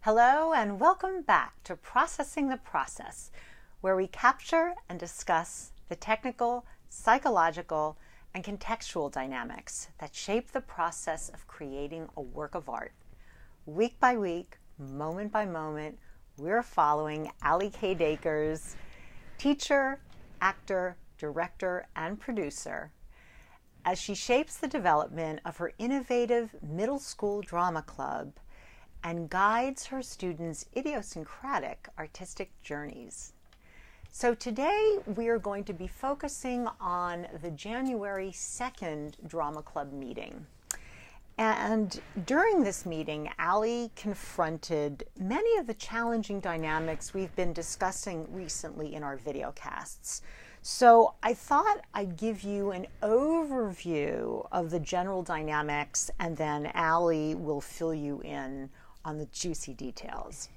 Hello and welcome back to Processing the Process, where we capture and discuss the technical, psychological, and contextual dynamics that shape the process of creating a work of art. Week by week, moment by moment, we're following Allie K. Dakers, teacher, actor, director, and producer, as she shapes the development of her innovative middle school drama club and guides her students' idiosyncratic artistic journeys. So today we are going to be focusing on the January 2nd drama club meeting. And during this meeting, Allie confronted many of the challenging dynamics we've been discussing recently in our videocasts. So I thought I'd give you an overview of the general dynamics, and then Allie will fill you in on the juicy details.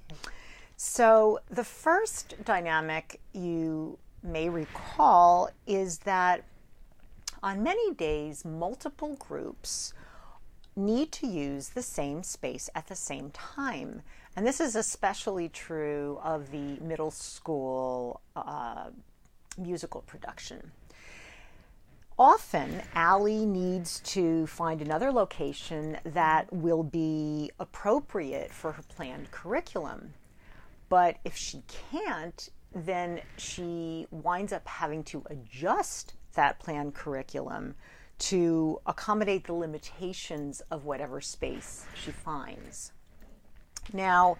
So the first dynamic you may recall is that on many days, multiple groups need to use the same space at the same time. And this is especially true of the middle school musical production. Often, Allie needs to find another location that will be appropriate for her planned curriculum. But if she can't, then she winds up having to adjust that planned curriculum to accommodate the limitations of whatever space she finds. Now,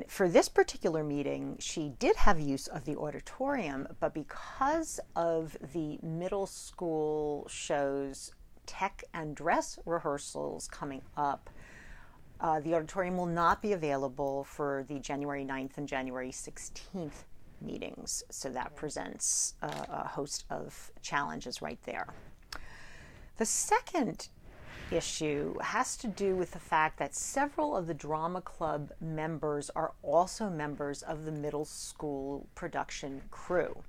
for this particular meeting, she did have use of the auditorium, but because of the middle school show's tech and dress rehearsals coming up, the auditorium will not be available for the January 9th and January 16th meetings. So that presents a host of challenges right there. The second issue has to do with the fact that several of the drama club members are also members of the middle school production crew.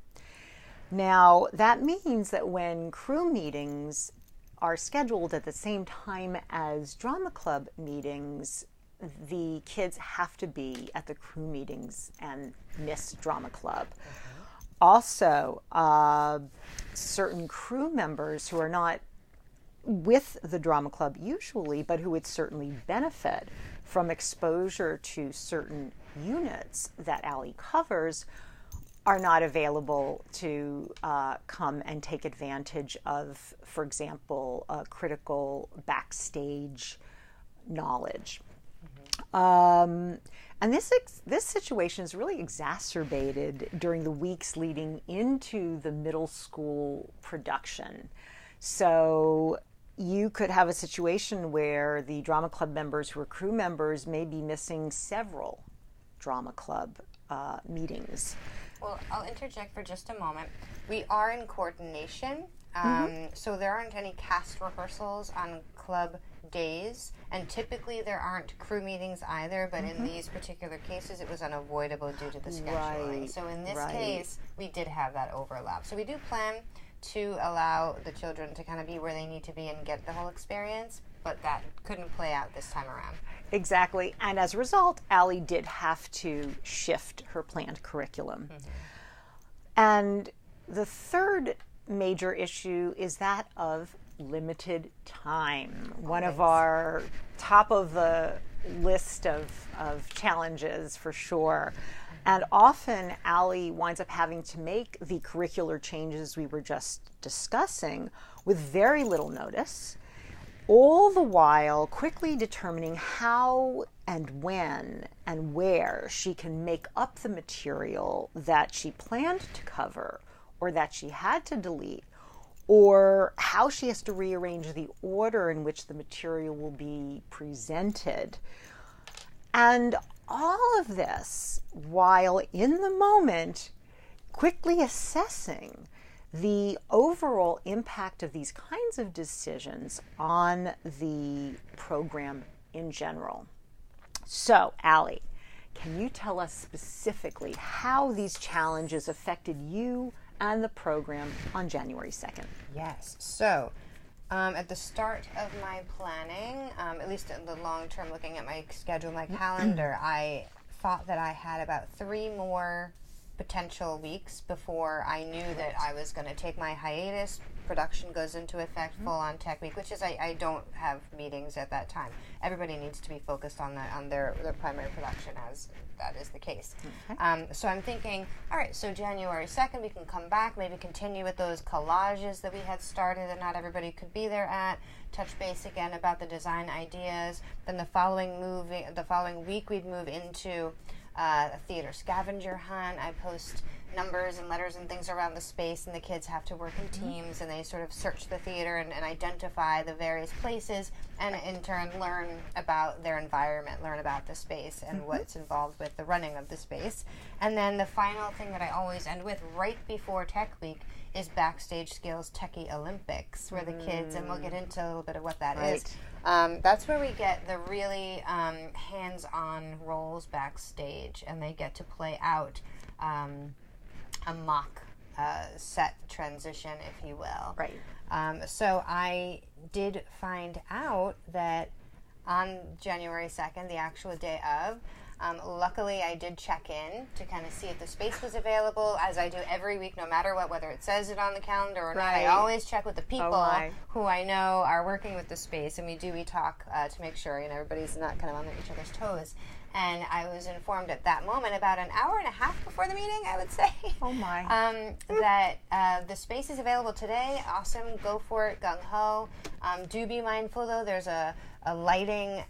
Now, that means that when crew meetings are scheduled at the same time as drama club meetings, the kids have to be at the crew meetings and miss drama club. Also, certain crew members who are not with the drama club usually, but who would certainly benefit from exposure to certain units that Allie covers, are not available to come and take advantage of, for example, critical backstage knowledge. And this situation is really exacerbated during the weeks leading into the middle school production. So you could have a situation where the drama club members who are crew members may be missing several drama club meetings. Well, I'll interject for just a moment. We are in coordination, so there aren't any cast rehearsals on club days, and typically there aren't crew meetings either, but in these particular cases it was unavoidable due to the scheduling. Right. So in this case, we did have that overlap. So we do plan to allow the children to kind of be where they need to be and get the whole experience, but that couldn't play out this time around. Exactly. And as a result, Allie did have to shift her planned curriculum. And the third major issue is that of limited time. One of our top of the list of challenges for sure. And often Allie winds up having to make the curricular changes we were just discussing with very little notice, all the while quickly determining how and when and where she can make up the material that she planned to cover or that she had to delete, or how she has to rearrange the order in which the material will be presented. And all of this while in the moment quickly assessing the overall impact of these kinds of decisions on the program in general. So, Allie, can you tell us specifically how these challenges affected you and the program on January 2nd? Yes. So At the start of my planning, at least in the long term, looking at my schedule, my calendar, I thought that I had about 3 more potential weeks before I knew that I was going to take my hiatus. Production goes into effect full on Tech Week, which is I don't have meetings at that time. Everybody needs to be focused on their primary production, as that is the case. Okay. So I'm thinking, all right, so January 2nd we can come back, maybe continue with those collages that we had started that not everybody could be there at, touch base again about the design ideas. Then the following week we'd move into a theater scavenger hunt. I post numbers and letters and things around the space, and the kids have to work in teams, and they sort of search the theater and identify the various places, and in turn learn about their environment, learn about the space and what's involved with the running of the space. And then the final thing that I always end with right before Tech Week is Backstage Skills Techie Olympics, where the kids, and we'll get into a little bit of what that is. That's where we get the really hands-on roles backstage, and they get to play out a mock set transition, if you will. Right. So I did find out that on January 2nd, the actual day of, luckily I did check in to kind of see if the space was available, as I do every week, no matter what, whether it says it on the calendar or not. I always check with the people who I know are working with the space, and we talk to make sure everybody's not kind of on each other's toes. And I was informed at that moment, about an hour and a half before the meeting, I would say, that the space is available today. Awesome, go for it, gung-ho. Do be mindful, though, there's a lighting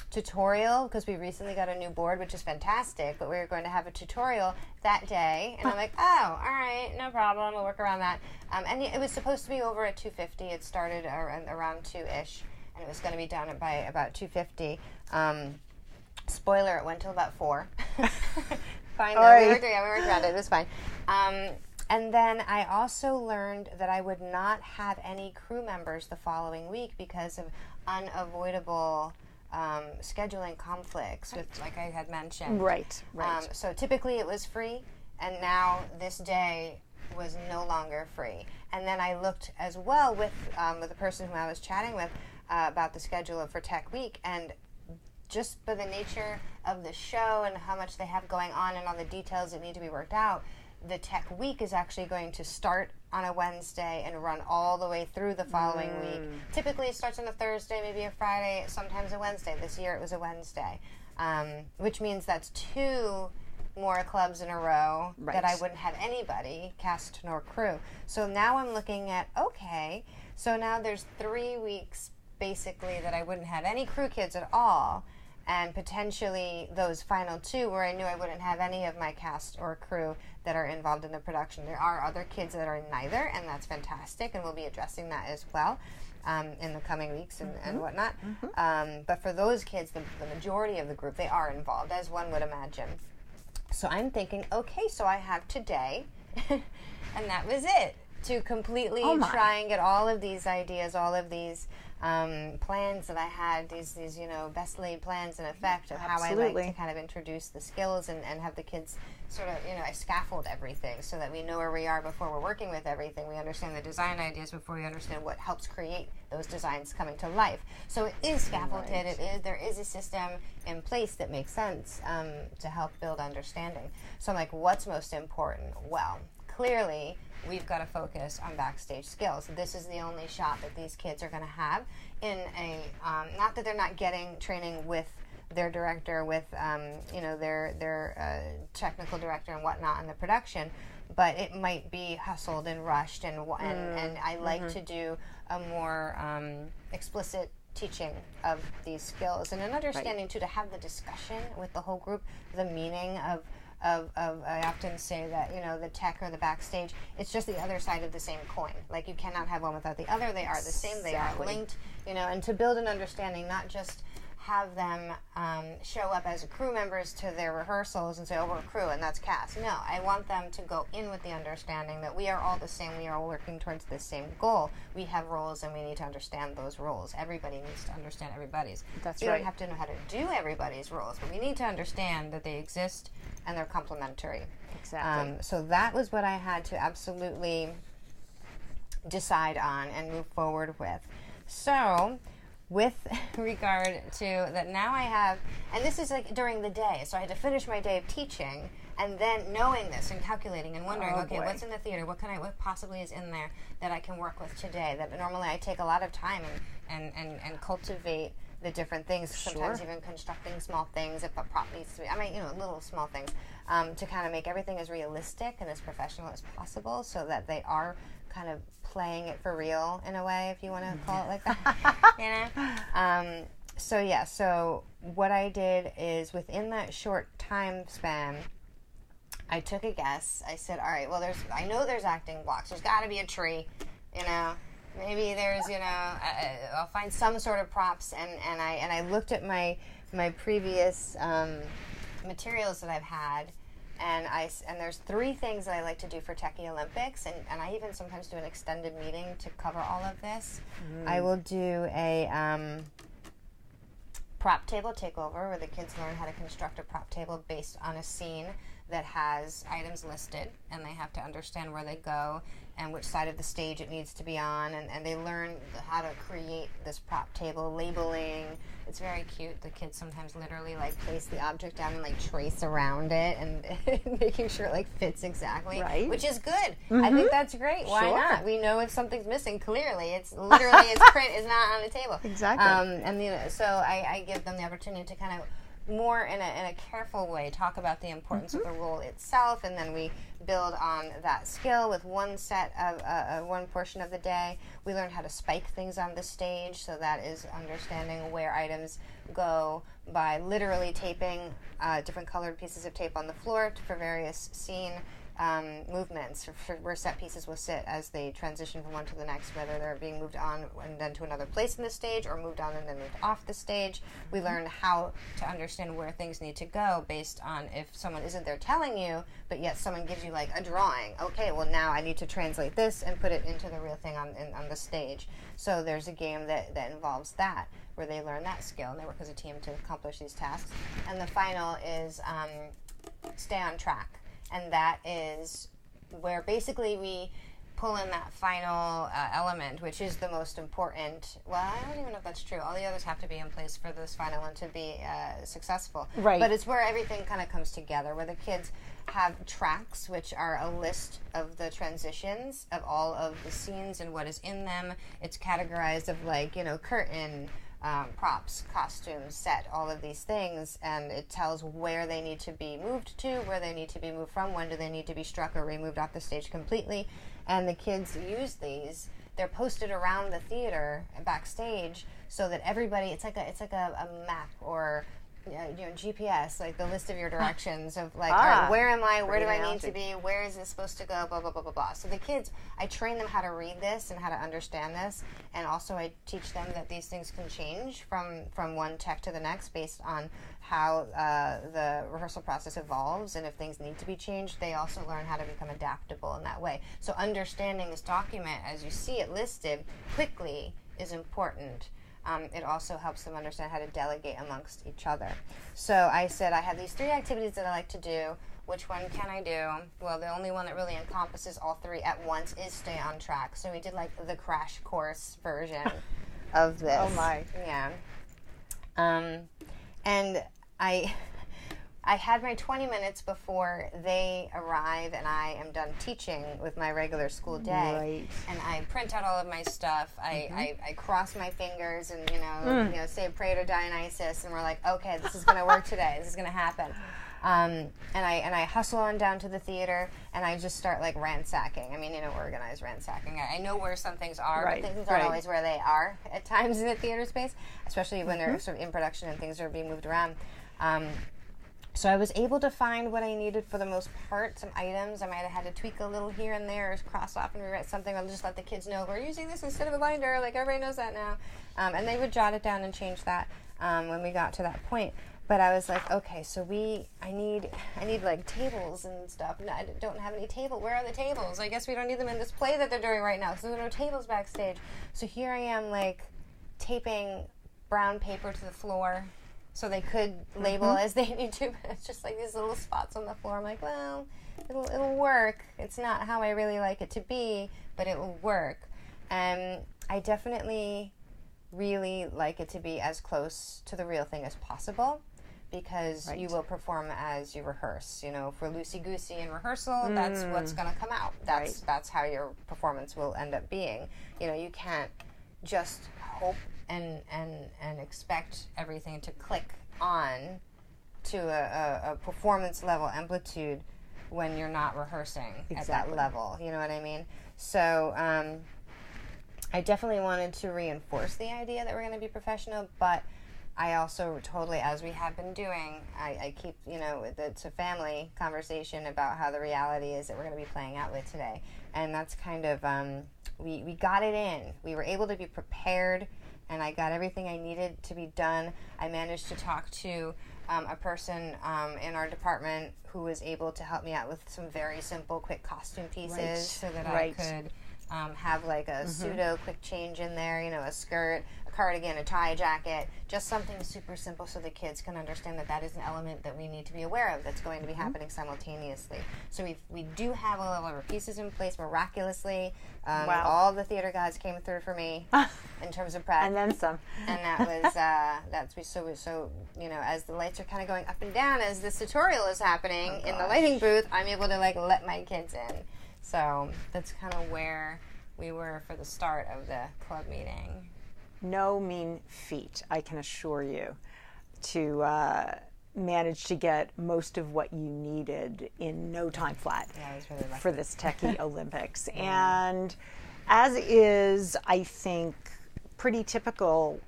tutorial, because we recently got a new board, which is fantastic, but we were going to have a tutorial that day, and I'm like, oh, all right, no problem, we'll work around that. And it was supposed to be over at 2:50. It started around 2-ish, and it was going to be done by about 2:50. Spoiler, it went till about 4. Fine, though. We worked around it. It was fine. And then I also learned that I would not have any crew members the following week because of unavoidable scheduling conflicts, with, like I had mentioned. Right. So typically it was free, and now this day was no longer free. And then I looked as well with the person who I was chatting with about the schedule for Tech Week, and just by the nature of the show and how much they have going on and all the details that need to be worked out, the Tech Week is actually going to start on a Wednesday and run all the way through the following week. Typically it starts on a Thursday, maybe a Friday, sometimes a Wednesday. This year it was a Wednesday, which means that's 2 more clubs in a row that I wouldn't have anybody, cast nor crew. So now I'm looking at, okay, so now there's 3 weeks basically that I wouldn't have any crew kids at all, and potentially those final 2 where I knew I wouldn't have any of my cast or crew that are involved in the production. There are other kids that are in neither, and that's fantastic, and we'll be addressing that as well in the coming weeks and whatnot. But for those kids, the majority of the group, they are involved, as one would imagine. So I'm thinking, okay, so I have today, and that was it, to completely try and get all of these ideas, all of these plans that I had, these best laid plans in effect of how I like to kind of introduce the skills and have the kids sort of, I scaffold everything so that we know where we are before we're working with everything. We understand the design ideas before we understand what helps create those designs coming to life. So it is scaffolded. There is a system in place that makes sense to help build understanding. So I'm like, what's most important? Well, clearly we've got to focus on backstage skills. This is the only shot that these kids are going to have in a, not that they're not getting training with their director, with their technical director and whatnot in the production, but it might be hustled and rushed, and I like to do a more explicit teaching of these skills and an understanding too, to have the discussion with the whole group, the meaning of I often say that, the tech or the backstage, it's just the other side of the same coin. Like, you cannot have one without the other. They are the same. They are linked, and to build an understanding, not just have them show up as crew members to their rehearsals and say, oh, we're a crew and that's cast. No, I want them to go in with the understanding that we are all the same. We are all working towards the same goal. We have roles, and we need to understand those roles. Everybody needs to understand everybody's. That's we don't have to know how to do everybody's roles, but we need to understand that they exist and they're complementary. Exactly. So that was what I had to absolutely decide on and move forward with. So with regard to that, now I have, and this is like during the day, so I had to finish my day of teaching, and then knowing this and calculating and wondering, okay, what's in the theater? What possibly is in there that I can work with today? That normally I take a lot of time and cultivate the different things, sometimes even constructing small things if a prop needs to be, little small things, to kind of make everything as realistic and as professional as possible so that they are kind of playing it for real in a way, if you want to call it like that. So what I did is within that short time span, I took a guess. I said, all right, well, I know there's acting blocks. There's got to be a tree, Maybe there's, I'll find some sort of props, and I looked at my previous materials that I've had, and there's 3 things that I like to do for Techie Olympics, and I even sometimes do an extended meeting to cover all of this. I will do a prop table takeover where the kids learn how to construct a prop table based on a scene that has items listed, and they have to understand where they go and which side of the stage it needs to be on, and they learn how to create this prop table, labeling. It's very cute. The kids sometimes literally place the object down and trace around it and making sure it fits exactly, right? Which is good. I think that's great. Why not? We know if something's missing, clearly it's literally its print is not on the table. Exactly. So I give them the opportunity to kind of more in a careful way talk about the importance of the role itself, and then we build on that skill with one set of one portion of the day. We learn how to spike things on the stage, so that is understanding where items go by literally taping different colored pieces of tape on the floor for various scene movements, for where set pieces will sit as they transition from one to the next, whether they're being moved on and then to another place in the stage, or moved on and then moved off the stage. We learn how to understand where things need to go based on if someone isn't there telling you, but yet someone gives you a drawing. Okay, well now I need to translate this and put it into the real thing on the stage. So there's a game that involves that, where they learn that skill and they work as a team to accomplish these tasks. And the final is stay on track. And that is where basically we pull in that final element, which is the most important. Well, I don't even know if that's true. All the others have to be in place for this final one to be successful. Right. But it's where everything kind of comes together, where the kids have tracks, which are a list of the transitions of all of the scenes and what is in them. It's categorized of curtain, props, costumes, set, all of these things, and it tells where they need to be moved to, where they need to be moved from, when do they need to be struck or removed off the stage completely. And the kids use these. They're posted around the theater backstage so that everybody, it's like a map or GPS, the list of your directions of all right, where am I, where do I need to be, where is this supposed to go, blah, blah, blah, blah, blah. So the kids, I train them how to read this and how to understand this, and also I teach them that these things can change from one tech to the next based on how the rehearsal process evolves, and if things need to be changed, they also learn how to become adaptable in that way. So understanding this document as you see it listed quickly is important. It also helps them understand how to delegate amongst each other. So I said I have these 3 activities that I like to do. Which one can I do? Well, the only one that really encompasses all 3 at once is stay on track. So we did the crash course version of this. Oh my. Yeah. And I had my 20 minutes before they arrive and I am done teaching with my regular school day. Right. And I print out all of my stuff. I cross my fingers and, say a prayer to Dionysus, and we're like, okay, this is going to work today. This is going to happen. And I hustle on down to the theater, and I just start ransacking. Organized ransacking. I know where some things are, right. but things aren't always where they are at times in the theater space, especially when they're sort of in production and things are being moved around. So I was able to find what I needed for the most part, some items. I might have had to tweak a little here and there, or cross off and rewrite something. I'll just let the kids know we're using this instead of a binder. Everybody knows that now. And they would jot it down and change that when we got to that point. But I was like, okay, so I need tables and stuff. No, I don't have any table. Where are the tables? I guess we don't need them in this play that they're doing right now, because there are no tables backstage. So here I am, taping brown paper to the floor so they could label as they need to. But it's just like these little spots on the floor. I'm like, well, it'll work. It's not how I really like it to be, but it will work. And I definitely really like it to be as close to the real thing as possible, because you will perform as you rehearse. You know, if we're loosey-goosey in rehearsal, that's what's going to come out. That's how your performance will end up being. You know, you can't just hope and expect everything to click on to a performance level amplitude when you're not rehearsing at that level. You know what I mean? So I definitely wanted to reinforce the idea that we're going to be professional, but I also totally, as we have been doing, I keep, you know, it's a family conversation about how the reality is that we're going to be playing out with today. And that's kind of, we got it in. We were able to be prepared, and I got everything I needed to be done. I managed to talk to a person in our department who was able to help me out with some very simple, quick costume pieces so that I could have like a pseudo quick change in there, you know, a skirt, a cardigan, a tie, a jacket, just something super simple so the kids can understand that that is an element that we need to be aware of that's going to be happening simultaneously. So we do have all of our pieces in place miraculously. All the theater gods came through for me in terms of prep. And then some. And that was, so you know, as the lights are kind of going up and down as this tutorial is happening in the lighting booth, I'm able to like let my kids in. So that's kind of where we were for the start of the club meeting. No mean feat, I can assure you, to manage to get most of what you needed in no time flat I was really lucky for this Techie Olympics. And as is, I think, pretty typical,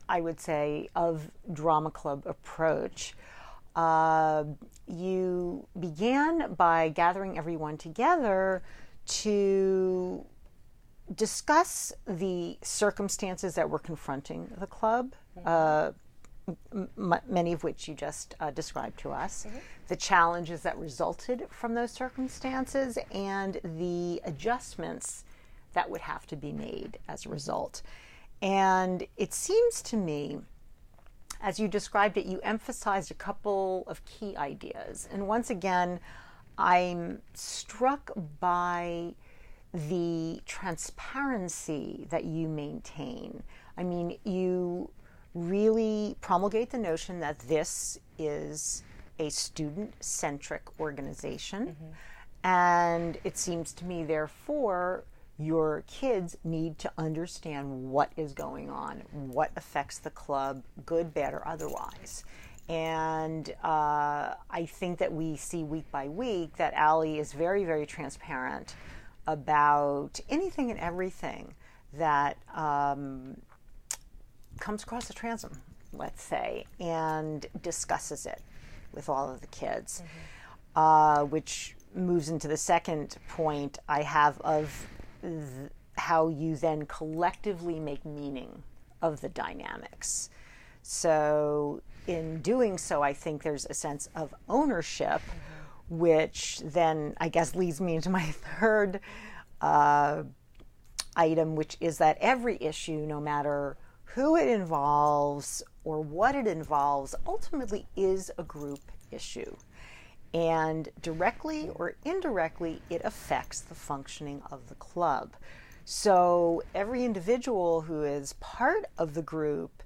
I would say, of drama club approach, you began by gathering everyone together to discuss the circumstances that were confronting the club, many of which you just described to us, the challenges that resulted from those circumstances, and the adjustments that would have to be made as a result. And it seems to me, as you described it, you emphasized a couple of key ideas. And once again, I'm struck by the transparency that you maintain. I mean, you really promulgate the notion that this is a student-centric organization. And it seems to me, therefore, your kids need to understand what is going on, what affects the club, good, bad, or otherwise. And I think that we see week by week that Allie is very, very transparent about anything and everything that comes across the transom, let's say, and discusses it with all of the kids, which moves into the second point I have of how you then collectively make meaning of the dynamics. So in doing so, I think there's a sense of ownership, which then I guess leads me into my third item, which is that every issue, no matter who it involves or what it involves, ultimately is a group issue. And directly or indirectly, it affects the functioning of the club. So every individual who is part of the group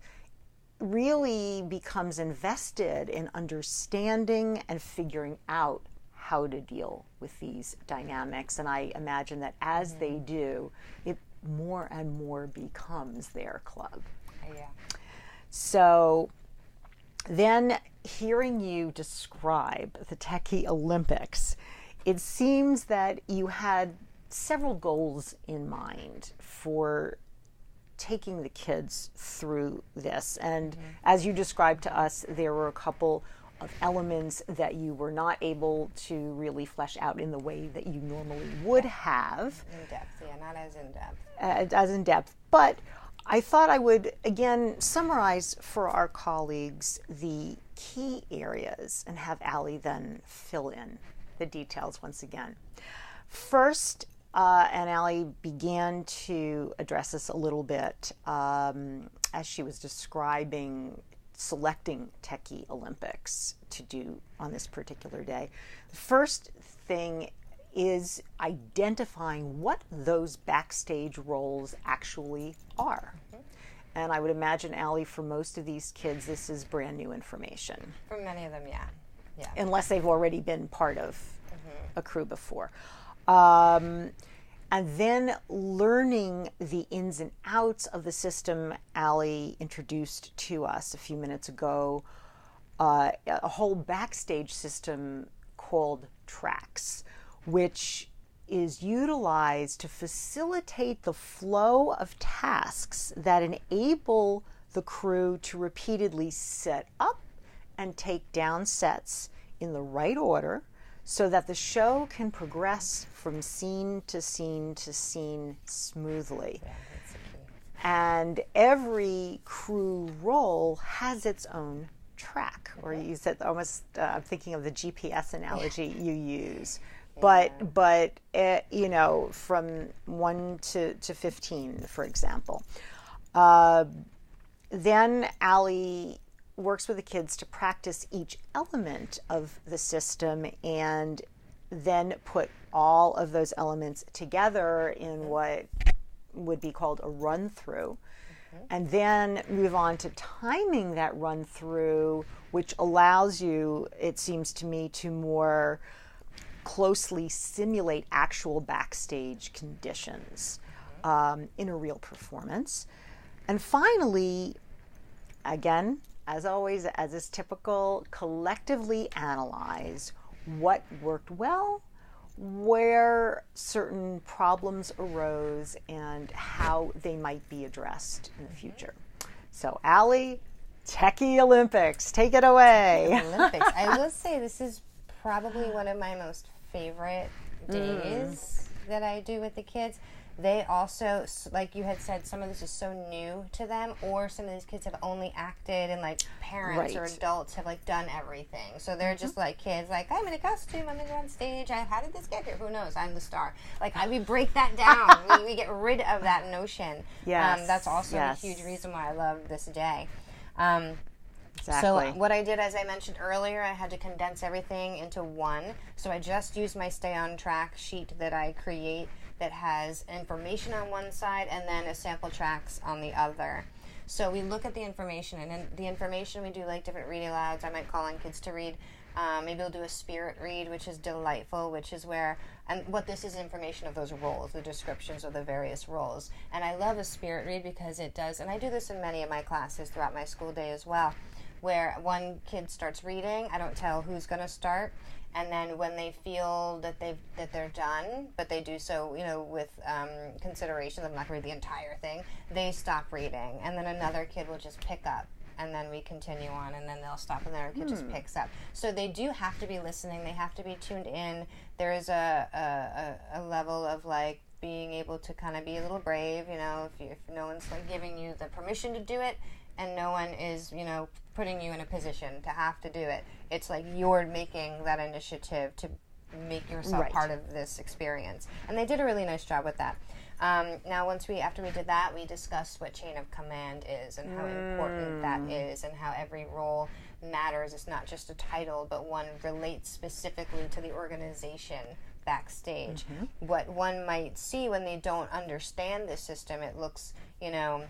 really becomes invested in understanding and figuring out how to deal with these dynamics. And I imagine that as they do, it more and more becomes their club. Yeah. So then, hearing you describe the Techie Olympics, it seems that you had several goals in mind for taking the kids through this. And as you described to us, there were a couple of elements that you were not able to really flesh out in the way that you normally would have. In depth, not as in depth. As in depth. But I thought I would, again, summarize for our colleagues the key areas and have Allie then fill in the details once again. First, and Allie began to address this a little bit as she was describing selecting Techie Olympics to do on this particular day. The first thing is identifying what those backstage roles actually are. And I would imagine, Allie, for most of these kids, this is brand new information. For many of them, yeah. Unless they've already been part of a crew before. And then learning the ins and outs of the system Allie introduced to us a few minutes ago, a whole backstage system called tracks, which is utilized to facilitate the flow of tasks that enable the crew to repeatedly set up and take down sets in the right order so that the show can progress from scene to scene to scene smoothly. Yeah, that's the key. And every crew role has its own track, or you said almost, I'm thinking of the GPS analogy you use. But you know, from 1 to 15, for example. Then Allie works with the kids to practice each element of the system and then put all of those elements together in what would be called a run-through. And then move on to timing that run-through, which allows you, it seems to me, to more closely simulate actual backstage conditions in a real performance. And finally, again, as always, as is typical, collectively analyze what worked well, where certain problems arose, and how they might be addressed in the future. So, Allie, Techie Olympics, take it away. Olympics. I will say this is probably one of my most favorite days that I do with the kids. They also, like you had said, some of this is so new to them, or some of these kids have only acted, and like parents or adults have like done everything. So they're just like kids, like, I'm in a costume, I'm going to go on stage, how did this get here? Who knows? I'm the star. Like, we break that down. we get rid of that notion. Yes. That's also a huge reason why I love this day. Exactly. So what I did, as I mentioned earlier, I had to condense everything into one. So I just used my stay on track sheet that I create that has information on one side and then a sample tracks on the other. So we look at the information, and in the information we do like different reading alouds. I might call on kids to read. Maybe we'll do a spirit read, which is delightful, which is where, and what this is information of those roles, the descriptions of the various roles. And I love a spirit read because it does, and I do this in many of my classes throughout my school day as well, where one kid starts reading, I don't tell who's going to start, and then when they feel that they're done, but they do so, you know, with consideration, I'm not going to read the entire thing, they stop reading, and then another kid will just pick up, and then we continue on, and then they'll stop, and then another kid just picks up. So they do have to be listening, they have to be tuned in. There is a level of like being able to kind of be a little brave, you know, if no one's like giving you the permission to do it, and no one is, you know, putting you in a position to have to do it. It's like you're making that initiative to make yourself part of this experience. And they did a really nice job with that. Now, after we did that, we discussed what chain of command is and how important that is and how every role matters. It's not just a title, but one relates specifically to the organization backstage. What one might see when they don't understand the system, it looks, you know,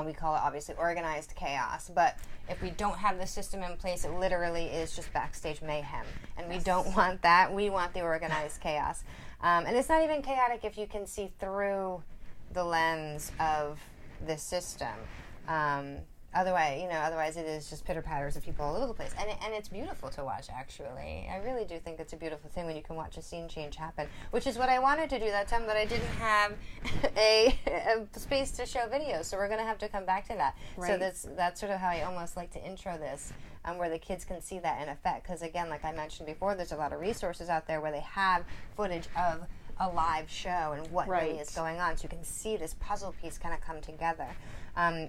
we call it obviously organized chaos, but if we don't have the system in place, it literally is just backstage mayhem, and we don't want that. We want the organized chaos, and it's not even chaotic if you can see through the lens of the system. Otherwise it is just pitter patters of people all over the place, and it's beautiful to watch. Actually, I really do think it's a beautiful thing when you can watch a scene change happen, which is what I wanted to do that time, but I didn't have a space to show videos, so we're going to have to come back to that. So that's sort of how I almost like to intro this, where the kids can see that in effect, because again, like I mentioned before, there's a lot of resources out there where they have footage of a live show and what really Right. is going on. So you can see this puzzle piece kind of come together.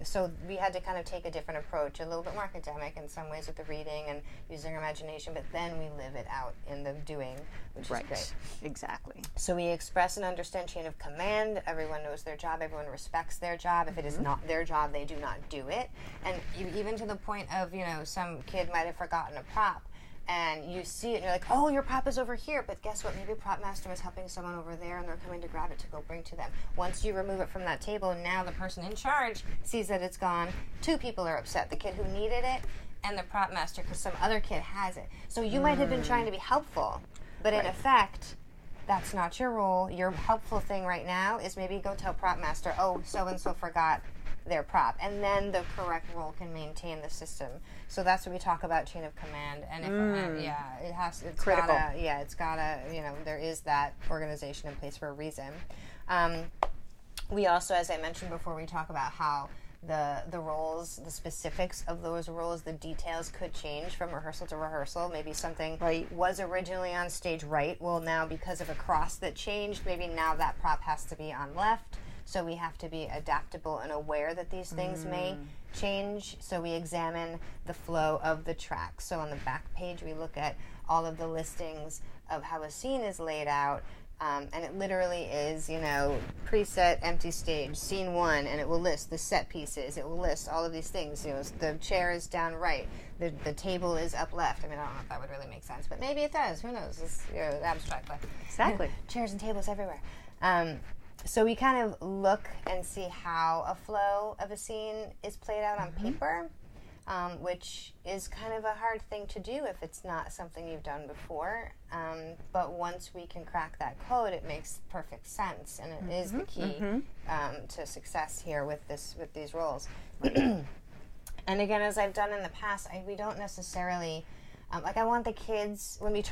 So we had to kind of take a different approach, a little bit more academic in some ways with the reading and using our imagination, but then we live it out in the doing, which Right. is great. Exactly. So we express and understand chain of command. Everyone knows their job. Everyone respects their job. If it is not their job, they do not do it. And even to the point of, some kid might have forgotten a prop, and you see it and you're like, oh, your prop is over here, but guess what, maybe prop master was helping someone over there and they're coming to grab it to go bring to them. Once you remove it from that table, now the person in charge sees that it's gone. Two people are upset, the kid who needed it and the prop master because some other kid has it. So you might have been trying to be helpful, but in effect, that's not your role. Your helpful thing right now is maybe go tell prop master, oh, so-and-so forgot their prop, and then the correct role can maintain the system. So that's what we talk about, chain of command. And if, it's critical. There is that organization in place for a reason. We also, as I mentioned before, we talk about how the roles, the specifics of those roles, the details could change from rehearsal to rehearsal. Maybe something was originally on stage right. Well, now because of a cross that changed, maybe now that prop has to be on left. So we have to be adaptable and aware that these things may change. So we examine the flow of the track. So on the back page, we look at all of the listings of how a scene is laid out. And it literally is, preset, empty stage, scene 1, and it will list the set pieces. It will list all of these things. The chair is down right. The table is up left. I mean, I don't know if that would really make sense, but maybe it does. Who knows? It's abstract. But Exactly. Chairs and tables everywhere. So we kind of look and see how a flow of a scene is played out on paper, which is kind of a hard thing to do if it's not something you've done before. But once we can crack that code, it makes perfect sense, and it is the key to success here with these roles. And again, as I've done in the past, we don't necessarily... I want the kids, when we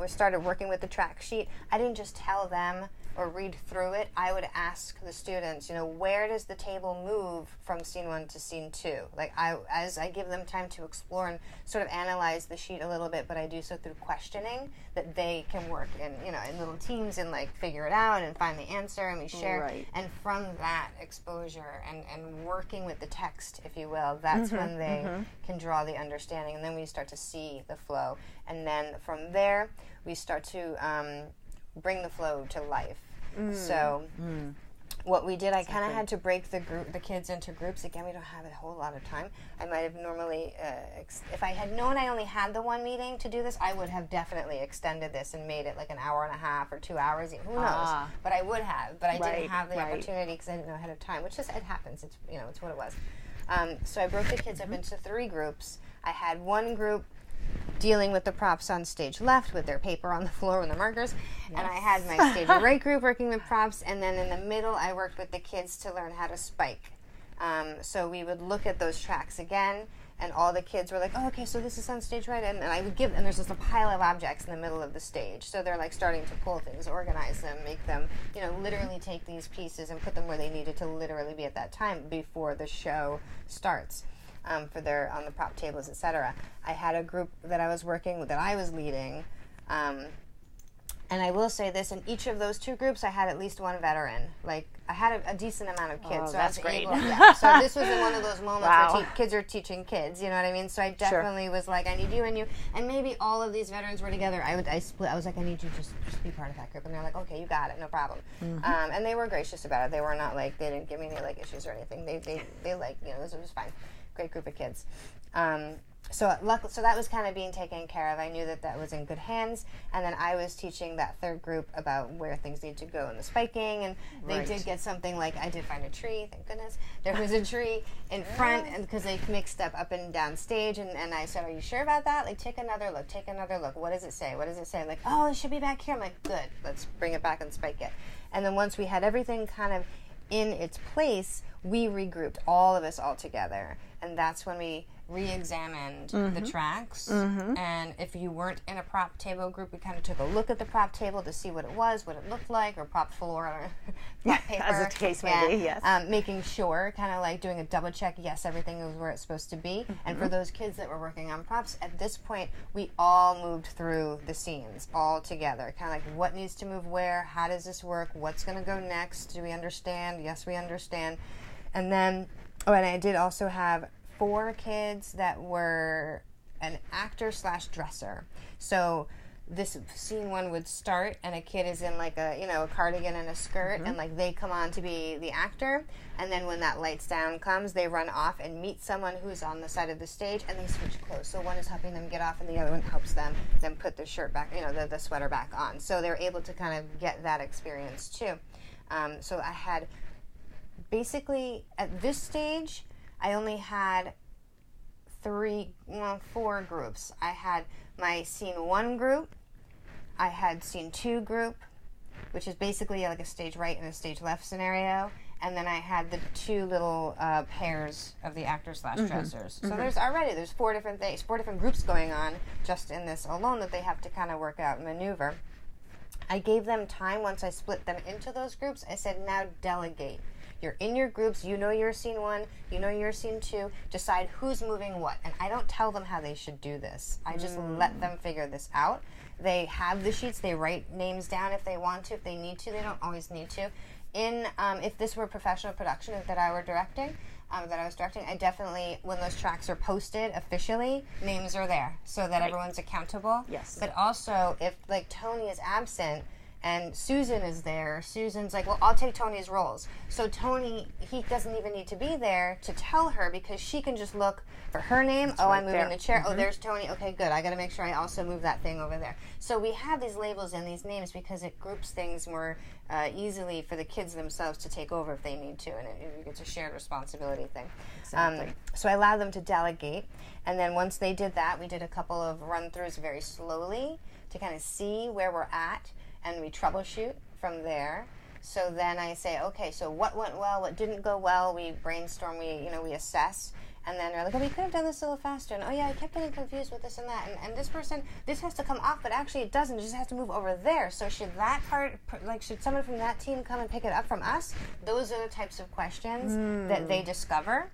started working with the track sheet, I didn't just tell them or read through it. I would ask the students, where does the table move from scene 1 to scene 2? As I give them time to explore and sort of analyze the sheet a little bit, but I do so through questioning that they can work in little teams and figure it out and find the answer, and we share. Right. And from that exposure and working with the text, if you will, that's when they can draw the understanding, and then we start to see the flow. And then from there, we start to bring the flow to life. So what we did, I kind of had to break the kids into groups. Again, we don't have a whole lot of time. I might have normally, if I had known I only had the one meeting to do this, I would have definitely extended this and made it like an hour and a half or 2 hours. Who knows? But I would have. But I didn't have the opportunity because I didn't know ahead of time, which it happens. It's it's what it was. So I broke the kids up into 3 groups. I had one group dealing with the props on stage left with their paper on the floor with the markers, and I had my stage right group working with props, and then in the middle I worked with the kids to learn how to spike. So we would look at those tracks again, and all the kids were like, oh, okay, so this is on stage right, and I would give, and there's just a pile of objects in the middle of the stage, so they're starting to pull things, organize them, make them, literally take these pieces and put them where they needed to literally be at that time before the show starts. On the prop tables, etc. I had a group that I was working with, that I was leading, and I will say this: in each of those 2 groups, I had at least one veteran. I had a decent amount of kids. Oh, so that's I was great. Able, so this was in one of those moments Wow. where kids are teaching kids. You know what I mean? So I definitely was like, I need you and you, and maybe all of these veterans were together. I split. I was like, I need you just be part of that group, and they're like, okay, you got it, no problem. And they were gracious about it. They were not they didn't give me any issues or anything. They this was fine. Great group of kids. So that was kind of being taken care of. I knew that was in good hands, and then I was teaching that 3rd group about where things need to go in the spiking, and they did get something I did find a tree, thank goodness. There was a tree in front, and because they mixed up and down stage, and I said, are you sure about that? Take another look. What does it say? Oh, it should be back here. I'm like, good, let's bring it back and spike it. And then once we had everything kind of in its place, we regrouped, all of us all together, and that's when we re-examined the tracks, and if you weren't in a prop table group, we kind of took a look at the prop table to see what it was, what it looked like, or prop floor, or prop paper. As the case may be, yes. Making sure, kind of like doing a double check, yes, everything was where it's supposed to be. And for those kids that were working on props, at this point, we all moved through the scenes all together. Kind of like, what needs to move where? How does this work? What's going to go next? Do we understand? Yes, we understand. And then, and I did also have 4 kids that were an actor / dresser. So this scene 1 would start, and a kid is in like a cardigan and a skirt, and like they come on to be the actor, and then when that lights down comes, they run off and meet someone who's on the side of the stage, and they switch clothes. So one is helping them get off, and the other one helps them then put the shirt back, the sweater back on. So they're able to kind of get that experience too. So I had basically at this stage, I only had 4 groups. I had my scene 1 group, I had scene 2 group, which is basically like a stage right and a stage left scenario, and then I had the 2 little pairs of the actors / dressers. So there's 4 different things, 4 different groups going on just in this alone that they have to kind of work out and maneuver. I gave them time once I split them into those groups. I said, now delegate. You're in your groups, you know your scene 1, you know your scene 2, decide who's moving what. And I don't tell them how they should do this. I just let them figure this out. They have the sheets, they write names down if they want to, if they need to. They don't always need to. If this were professional production that I was directing, I definitely, when those tracks are posted officially, names are there so that everyone's accountable. Yes. But also, if like Tony is absent, and Susan is there, Susan's like, well, I'll take Tony's roles. So Tony, he doesn't even need to be there to tell her, because she can just look for her name. That's I'm moving the chair. Oh, there's Tony. Okay, good. I got to make sure I also move that thing over there. So we have these labels and these names because it groups things more easily for the kids themselves to take over if they need to, and it's a shared responsibility thing. Exactly. So I allowed them to delegate, and then once they did that, we did a couple of run-throughs very slowly to kind of see where we're at, and we troubleshoot from there. So then I say, okay, so what went well, what didn't go well, we brainstorm, we assess, and then they're like, oh, we could have done this a little faster, and oh yeah, I kept getting confused with this and that, and this person, this has to come off, but actually it doesn't, it just has to move over there. So should that part, like, should someone from that team come and pick it up from us? Those are the types of questions that they discover.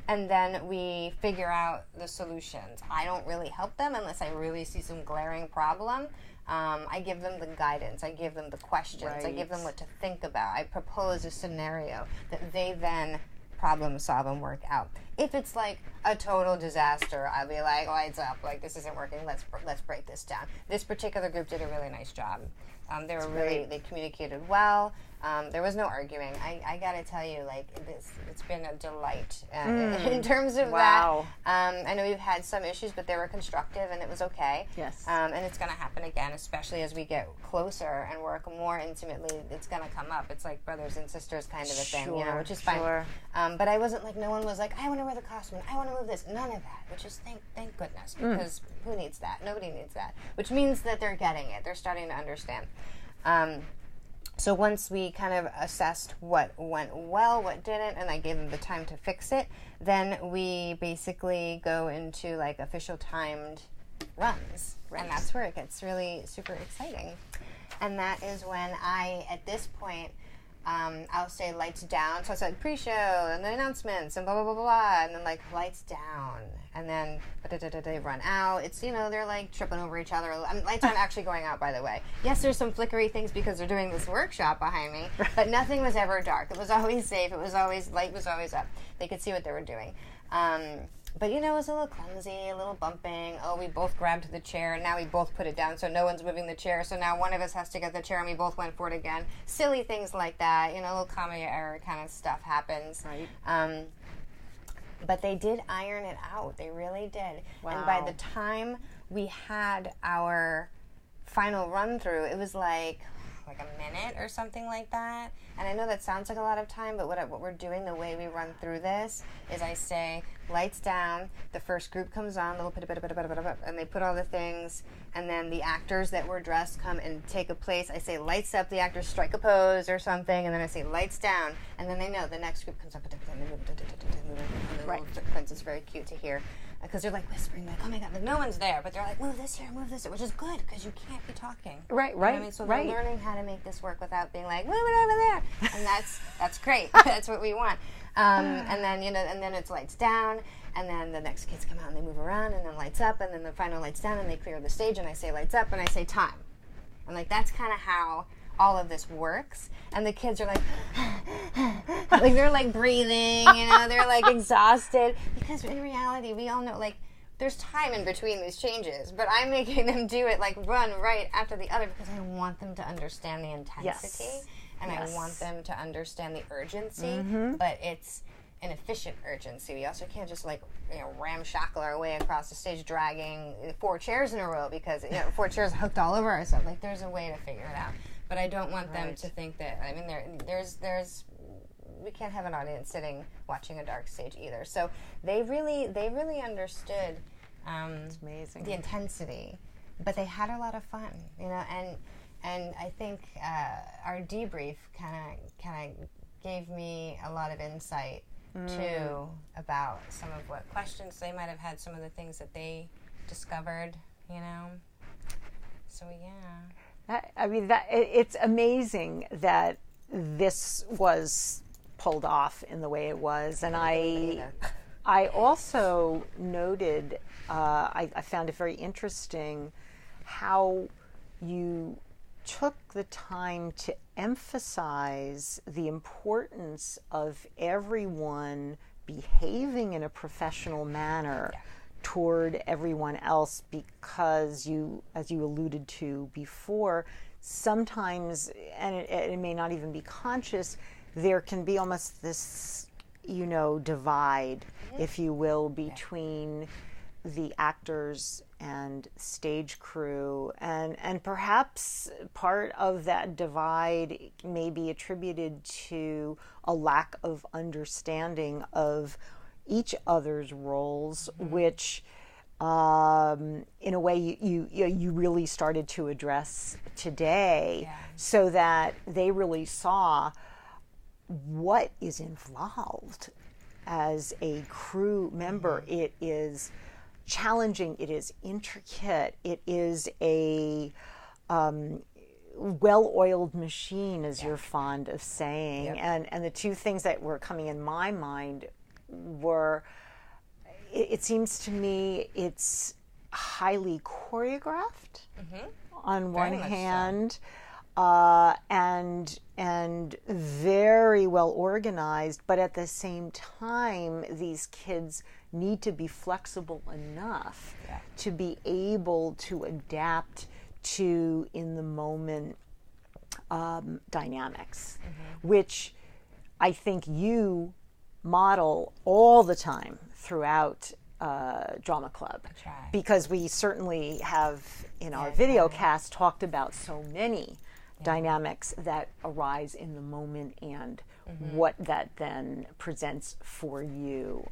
And then we figure out the solutions. I don't really help them unless I really see some glaring problem. I give them the guidance. I give them the questions. Right. I give them what to think about. I propose a scenario that they then problem solve and work out. If it's like a total disaster, I'll be like, lights up, like this isn't working. Let's break this down. This particular group did a really nice job. They communicated well. There was no arguing. I gotta tell you, like, it's been a delight in terms of that. I know we've had some issues, but they were constructive and it was okay. Yes. And it's gonna happen again, especially as we get closer and work more intimately. It's gonna come up. It's like brothers and sisters kind of a thing, which is fine. Sure. But I wasn't like, no one was like, I want to wear the costume, I want to move this. None of that, which is thank goodness, because who needs that? Nobody needs that. Which means that they're getting it. They're starting to understand. So once we kind of assessed what went well, what didn't, and I gave them the time to fix it, then we basically go into like official timed runs. Right. And that's where it gets really super exciting. And that is when at this point, I'll say lights down. So I said pre-show and the announcements and blah, blah, blah, blah. And then like lights down. And then they run out. It's, they're like tripping over each other. Lights aren't actually going out, by the way. Yes, there's some flickery things because they're doing this workshop behind me. But nothing was ever dark. It was always safe. Light was always up. They could see what they were doing. But, it was a little clumsy, a little bumping. Oh, we both grabbed the chair, and now we both put it down, so no one's moving the chair, so now one of us has to get the chair, and we both went for it again. Silly things like that, a little comedy error kind of stuff happens. Right. But they did iron it out. They really did. Wow. And by the time we had our final run-through, it was like a minute or something like that. And I know that sounds like a lot of time, but what we're doing, the way we run through this, is I say, lights down, the first group comes on, and they put all the things, and then the actors that were dressed come and take a place. I say, lights up, the actors strike a pose or something, and then I say, lights down, and then they know the next group comes up, and they move, and the little sequence is very cute to hear. because they're like whispering, like, oh my God, like no one's there, but they're like, move this here, which is good because you can't be talking. Right, You know what I mean? So they're learning how to make this work without being like, move it over there, and that's great. That's what we want. And then and then it's lights down, and then the next kids come out and they move around, and then lights up, and then the final lights down, and they clear the stage, and I say lights up, and I say time, and like that's kind of how all of this works. And the kids are like like they're like breathing, they're like exhausted, because in reality we all know like there's time in between these changes, but I'm making them do it like run right after the other because I want them to understand the intensity and I want them to understand the urgency, but it's an efficient urgency. We also can't just like ramshackle our way across the stage dragging 4 chairs in a row because 4 chairs hooked all over ourselves. Like there's a way to figure it out. But I don't want them to think that. I mean, there's we can't have an audience sitting watching a dark stage either. So they really understood the intensity, but they had a lot of fun, and I think our debrief kind of gave me a lot of insight too about some of what questions they might have had, some of the things that they discovered, So yeah. I mean, it's amazing that this was pulled off in the way it was, and I also noted, I found it very interesting how you took the time to emphasize the importance of everyone behaving in a professional manner toward everyone else, because as you alluded to before, sometimes, and it may not even be conscious, there can be almost this, divide, if you will, between the actors and stage crew, and perhaps part of that divide may be attributed to a lack of understanding of each other's roles, which in a way you really started to address today, so that they really saw what is involved as a crew member. It is challenging, it is intricate, it is a well-oiled machine, as you're fond of saying. And the two things that were coming in my mind were, it seems to me it's highly choreographed on one hand, and very well organized, but at the same time these kids need to be flexible enough to be able to adapt to in the moment dynamics, which I think you model all the time throughout Drama Club, because we certainly have in our videocast talked about so many dynamics that arise in the moment and what that then presents for you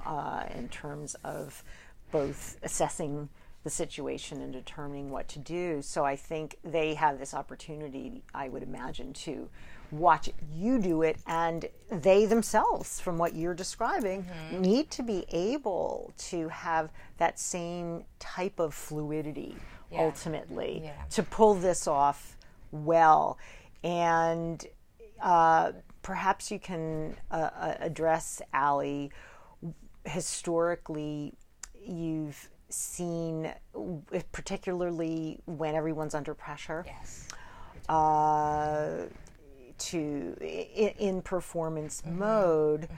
in terms of both assessing the situation and determining what to do. So I think they have this opportunity, I would imagine, to watch you do it, and they themselves, from what you're describing, need to be able to have that same type of fluidity ultimately to pull this off well. And perhaps you can address, Allie, historically you've seen, particularly when everyone's under pressure, in performance mode,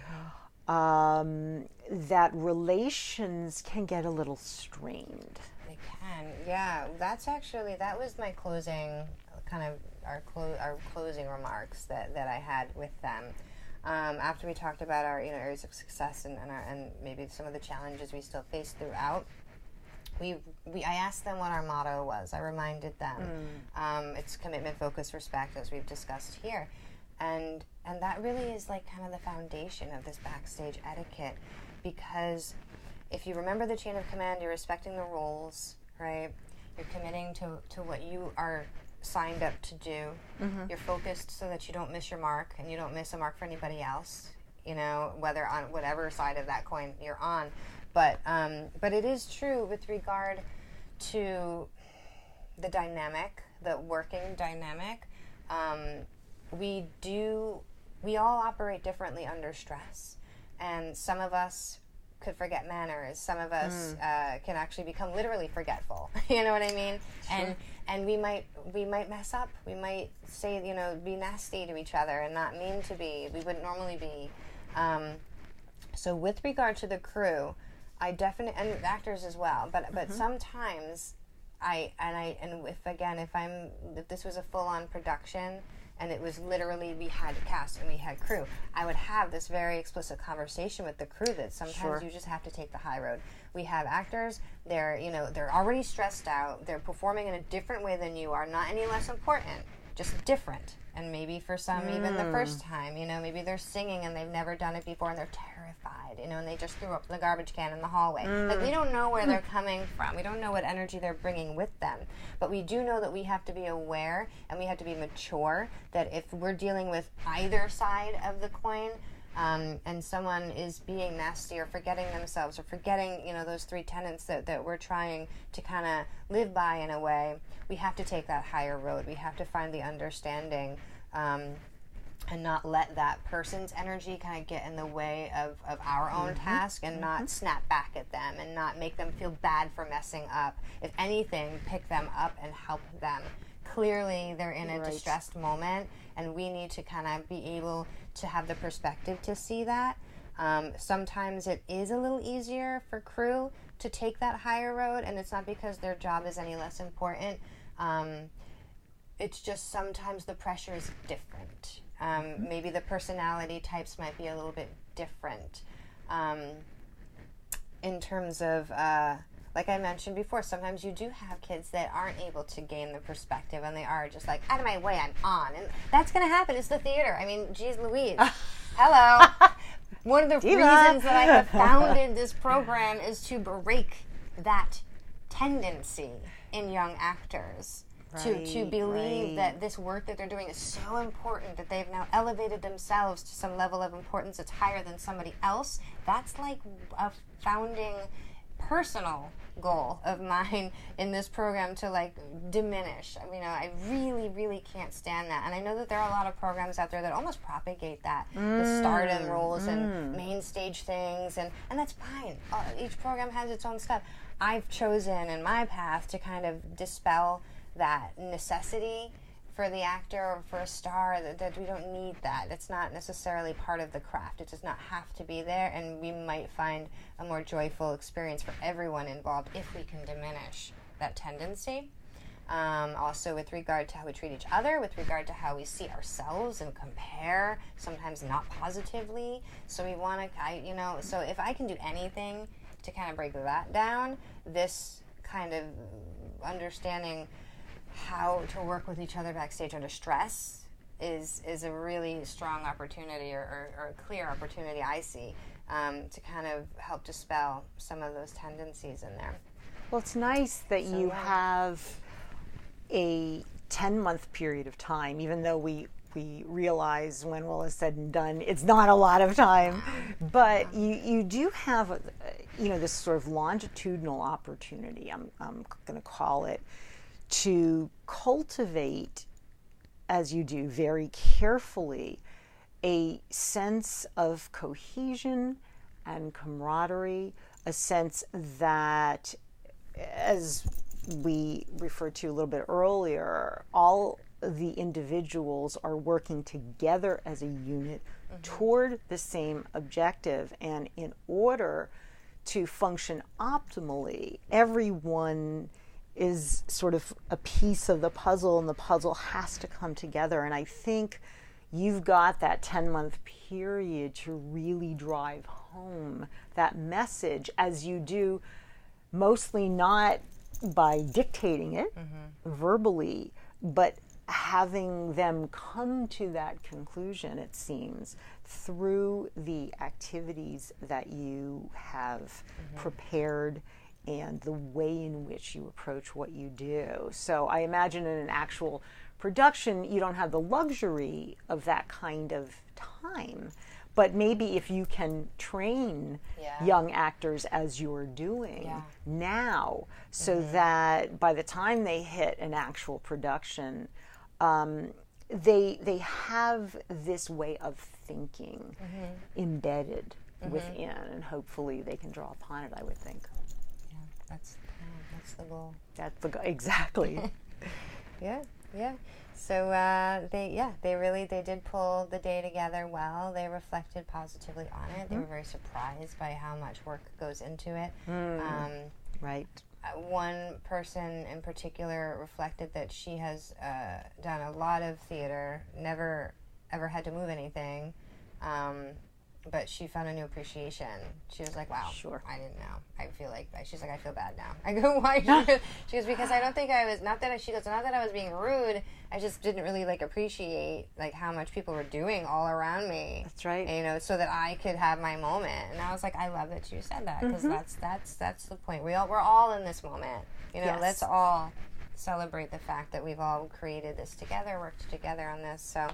that relations can get a little strained. They can, that was my closing, kind of our closing remarks that I had with them. After we talked about our areas of success and maybe some of the challenges we still face throughout, I asked them what our motto was. I reminded them it's commitment, focus, respect, as we've discussed here, and that really is like kind of the foundation of this backstage etiquette, because if you remember the chain of command, you're respecting the roles, right? You're committing to what you are signed up to do. You're focused so that you don't miss your mark, and you don't miss a mark for anybody else, whether on whatever side of that coin you're on. But it is true with regard to the dynamic, the working dynamic. We all operate differently under stress, and some of us could forget manners. Some of us can actually become literally forgetful. You know what I mean? Sure. And we might mess up. We might say, be nasty to each other and not mean to be. We wouldn't normally be. So with regard to the crew, I definitely, and actors as well, but sometimes if this was a full-on production and it was literally, we had cast and we had crew, I would have this very explicit conversation with the crew that sometimes you just have to take the high road. We have actors, they're already stressed out, they're performing in a different way than you are, not any less important, just different. And maybe for some, even the first time, maybe they're singing and they've never done it before and they're terrified, and they just threw up the garbage can in the hallway. Like, we don't know where they're coming from. We don't know what energy they're bringing with them. But we do know that we have to be aware and we have to be mature that if we're dealing with either side of the coin, and someone is being nasty or forgetting themselves or forgetting, those three tenets that we're trying to kind of live by in a way, we have to take that higher road. We have to find the understanding and not let that person's energy kind of get in the way of our own task and not snap back at them and not make them feel bad for messing up. If anything, pick them up and help them. Clearly, they're in a distressed moment, and we need to kind of be able to have the perspective to see that. Sometimes it is a little easier for crew to take that higher road, and it's not because their job is any less important. It's just sometimes the pressure is different. Maybe the personality types might be a little bit different. In terms of, like I mentioned before, sometimes you do have kids that aren't able to gain the perspective, and they are just like, out of my way, I'm on. And that's going to happen. It's the theater. I mean, geez Louise. Hello. One of the reasons that I have founded this program is to break that tendency in young actors. To believe that this work that they're doing is so important that they've now elevated themselves to some level of importance that's higher than somebody else. That's like a founding personal goal of mine in this program, to like diminish. I mean, I really, really can't stand that. And I know that there are a lot of programs out there that almost propagate that, the stardom roles and main stage things, and that's fine. Each program has its own stuff. I've chosen in my path to kind of dispel that necessity for the actor or for a star, that we don't need that. It's not necessarily part of the craft. It does not have to be there, and we might find a more joyful experience for everyone involved if we can diminish that tendency. Also with regard to how we treat each other, with regard to how we see ourselves and compare, sometimes not positively. So we want to, so if I can do anything to kind of break that down, this kind of understanding how to work with each other backstage under stress is a really strong opportunity or a clear opportunity I see to kind of help dispel some of those tendencies in there. Well, it's nice that you have a 10-month period of time, even though we realize when all is said and done, it's not a lot of time, but you do have, this sort of longitudinal opportunity, I'm going to call it, to cultivate, as you do very carefully, a sense of cohesion and camaraderie, a sense that, as we referred to a little bit earlier, all the individuals are working together as a unit toward the same objective. And in order to function optimally, everyone is sort of a piece of the puzzle, and the puzzle has to come together. And I think you've got that 10-month period to really drive home that message, as you do, mostly not by dictating it verbally, but having them come to that conclusion, it seems, through the activities that you have prepared and the way in which you approach what you do. So I imagine in an actual production, you don't have the luxury of that kind of time, But maybe if you can train young actors as you're doing now, so that by the time they hit an actual production, they have this way of thinking embedded within, and hopefully they can draw upon it, I would think. Yeah, that's the goal. That's the goal, exactly. Yeah. So they did pull the day together well. They reflected positively on it. They were very surprised by how much work goes into it. Right. One person in particular reflected that she has done a lot of theater, never ever had to move anything, but she found a new appreciation. She was like, wow, I didn't know. I feel like, she's like, I feel bad now. I go, why? She goes, because I don't think I was, not that I was being rude, I just didn't really appreciate how much people were doing all around me. That's right. So that I could have my moment. And I was like, I love that you said that, because that's the point. We're all in this moment. Let's all celebrate the fact that we've all created this together, worked together on this. So,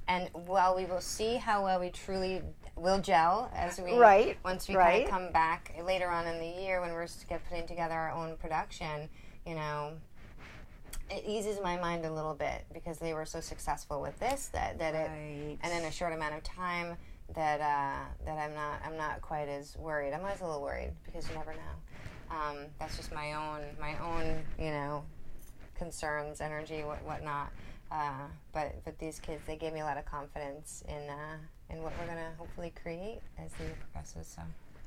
and while we will see how well we truly will gel as we once we kind of come back later on in the year when we're putting together our own production, it eases my mind a little bit, because they were so successful with this that it, and in a short amount of time that I'm not quite as worried. I'm always a little worried, because you never know. That's just my own concerns, energy, whatnot. But these kids, they gave me a lot of confidence in what we're going to hopefully create as the year progresses. So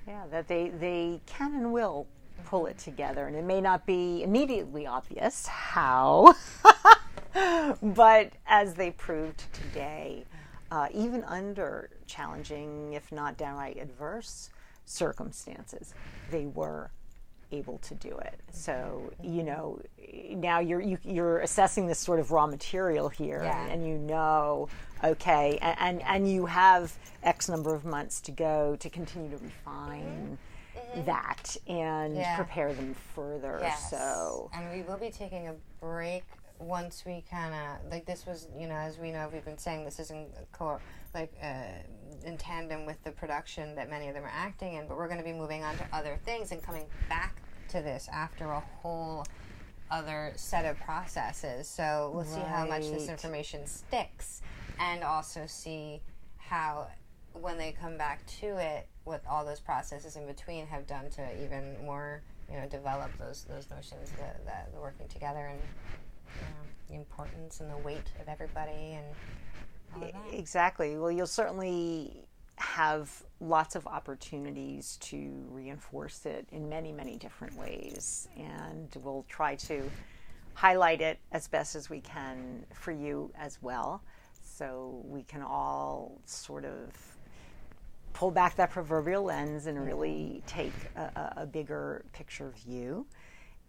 yeah, that they can and will pull it together, and it may not be immediately obvious how, but as they proved today, even under challenging, if not downright adverse circumstances, they were able to do it. So now you're assessing this sort of raw material here, and okay, and you have X number of months to go to continue to refine that and prepare them further. Yes. So, and we will be taking a break once we kind of this was as we know, we've been saying, this isn't in tandem with the production that many of them are acting in, but we're going to be moving on to other things and coming back to this after a whole other set of processes. So we'll see how much this information sticks, and also see how, when they come back to it, what all those processes in between have done to even more develop those notions, that the working together, and the importance and the weight of everybody and all of that. Exactly. Well, you'll certainly have lots of opportunities to reinforce it in many, many different ways, and we'll try to highlight it as best as we can for you as well, so we can all sort of pull back that proverbial lens and really take a bigger picture view.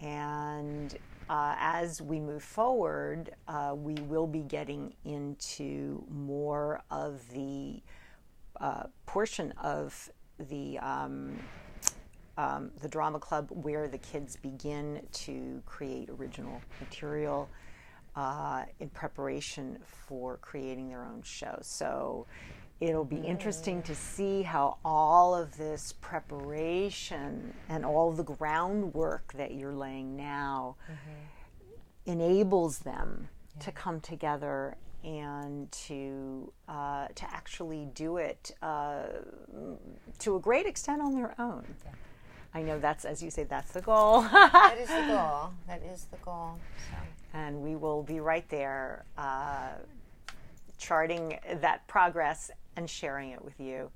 And as we move forward, we will be getting into more of the portion of the drama club where the kids begin to create original material in preparation for creating their own show. So it'll be interesting to see how all of this preparation and all the groundwork that you're laying now enables them to come together and to actually do it to a great extent on their own. Yeah. I know that's, as you say, that's the goal. That is the goal. That is the goal. So. And we will be right there charting that progress and sharing it with you.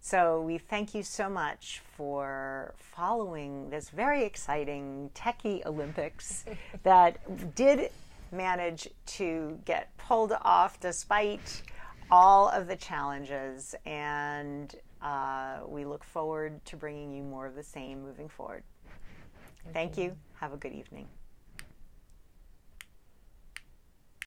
So we thank you so much for following this very exciting Techie Olympics that did manage to get pulled off despite all of the challenges, and we look forward to bringing you more of the same moving forward. Thank you. Have a good evening.